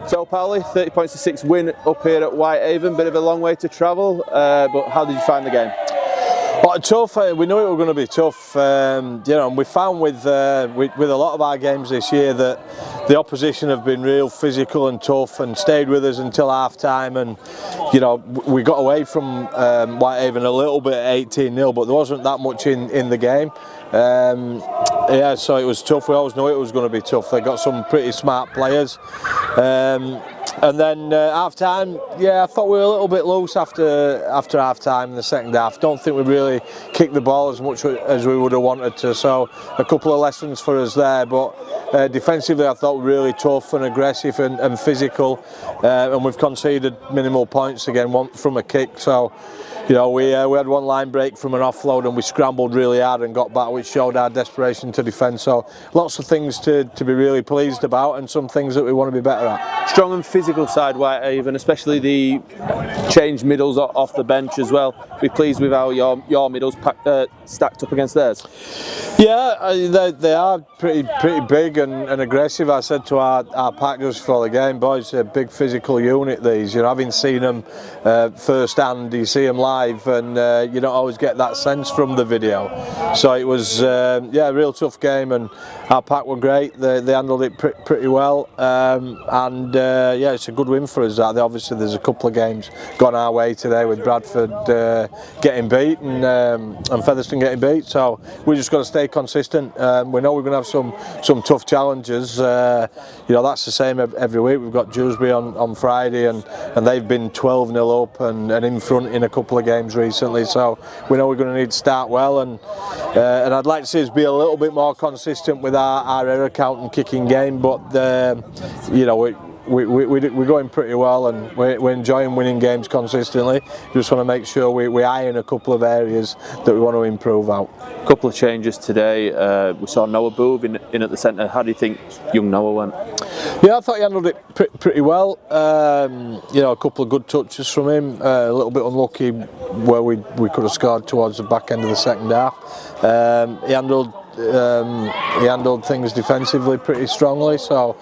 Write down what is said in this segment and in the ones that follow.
So Powell, 30 points to 6 win up here at Whitehaven. Bit of a long way to travel, but how did you find the game? Well, tough. We knew it was going to be tough. And we found with a lot of our games this year that the opposition have been real physical and tough and stayed with us until half time. And we got away from Whitehaven a little bit at 18-0, but there wasn't that much in the game. So it was tough. We always knew it was going to be tough. They got some pretty smart players. And then half time, I thought we were a little bit loose after half time in the second half. Don't think we really kicked the ball as much as we would have wanted to. So a couple of lessons for us there. But defensively, I thought really tough and aggressive and physical. And we've conceded minimal points again, one from a kick. So. We had one line break from an offload and we scrambled really hard and got back, which showed our desperation to defend. So lots of things to be really pleased about and some things that we want to be better at. Strong and physical side Whitehaven, especially the changed middles off the bench as well. Be pleased with how your middles stacked up against theirs. Yeah, they are pretty big and aggressive. I said to our pack just before the game, boys, a big physical unit these. Having seen them first hand, you see them live and you don't always get that sense from the video. So it was a real tough game and our pack were great. They handled it pretty well it's a good win for us. Obviously there's a couple of games gone our way today with Bradford getting beat and Featherstone getting beat, so we just got to stay consistent. We know we're going to have some tough challenges. That's the same every week. We've got Dewsbury on Friday and they've been 12-0 up and in front in a couple of games recently, so we know we're going to need to start well and I'd like to see us be a little bit more consistent with our error count and kicking game, but we're going pretty well and we're enjoying winning games consistently. We just want to make sure we iron a couple of areas that we want to improve out. A couple of changes today. We saw Noah Boove in at the centre. How do you think young Noah went? Yeah, I thought he handled it pretty well. A couple of good touches from him. A little bit unlucky where we could have scored towards the back end of the second half. He handled things defensively pretty strongly, so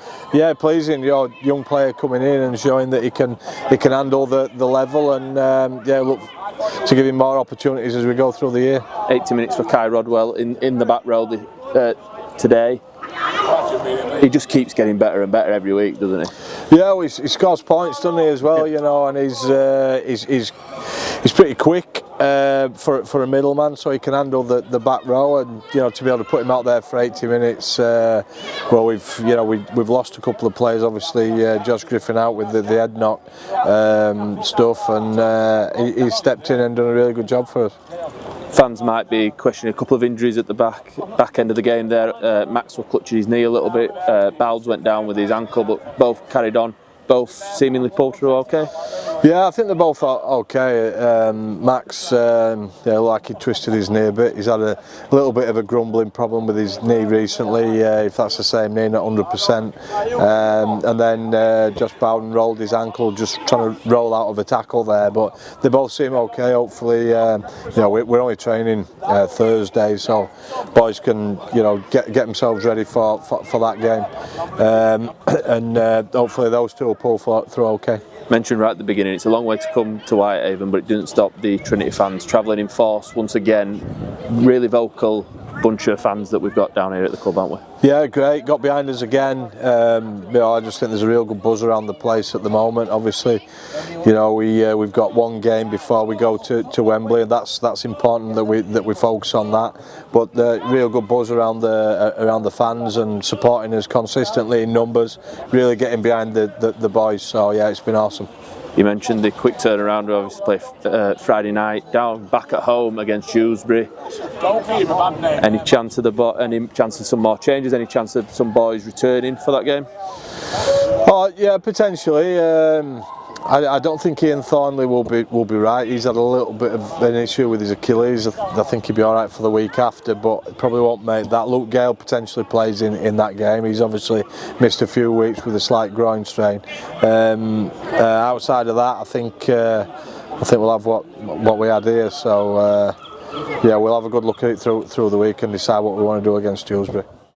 pleasing. Young player coming in and showing that he can handle the level and look to give him more opportunities as we go through the year. 80 minutes for Kai Rodwell in the back row today. He just keeps getting better and better every week, doesn't he? Yeah, he scores points, doesn't he, as well? And he's pretty quick for a middleman, so he can handle the back row, and to be able to put him out there for 80 minutes. We've lost a couple of players, obviously. Josh Griffin out with the head knock stuff, and he stepped in and done a really good job for us. Fans might be questioning a couple of injuries at the back end of the game there. Maxwell clutching his knee a little bit. Bowles went down with his ankle, but both carried on. Both seemingly pulled through okay? Yeah, I think they're both okay. Max, like he twisted his knee a bit. He's had a little bit of a grumbling problem with his knee recently, if that's the same knee, not 100%. And then Josh Bowden rolled his ankle just trying to roll out of a tackle there, but they both seem okay. Hopefully, we're only training Thursday, so boys can get themselves ready for that game, and hopefully those two will pull through okay. Mentioned right at the beginning, it's a long way to come to Whitehaven, but it didn't stop the Trinity fans travelling in force once again. Really vocal bunch of fans that we've got down here at the club, haven't we? Yeah, great. Got behind us again. I just think there's a real good buzz around the place at the moment. Obviously, we've got one game before we go to Wembley, and that's important that we focus on that. But the real good buzz around the fans and supporting us consistently in numbers, really getting behind the boys. So yeah, it's been awesome. You mentioned the quick turnaround. We obviously play Friday night back at home against Dewsbury. Any chance of some more changes? Any chance of some boys returning for that game? Oh yeah, potentially. I don't think Ian Thornley will be right. He's had a little bit of an issue with his Achilles. I think he'll be all right for the week after, but probably won't make that. Luke Gale potentially plays in that game. He's obviously missed a few weeks with a slight groin strain. Outside of that, I think we'll have what we had here. So we'll have a good look at it through the week and decide what we want to do against Dewsbury.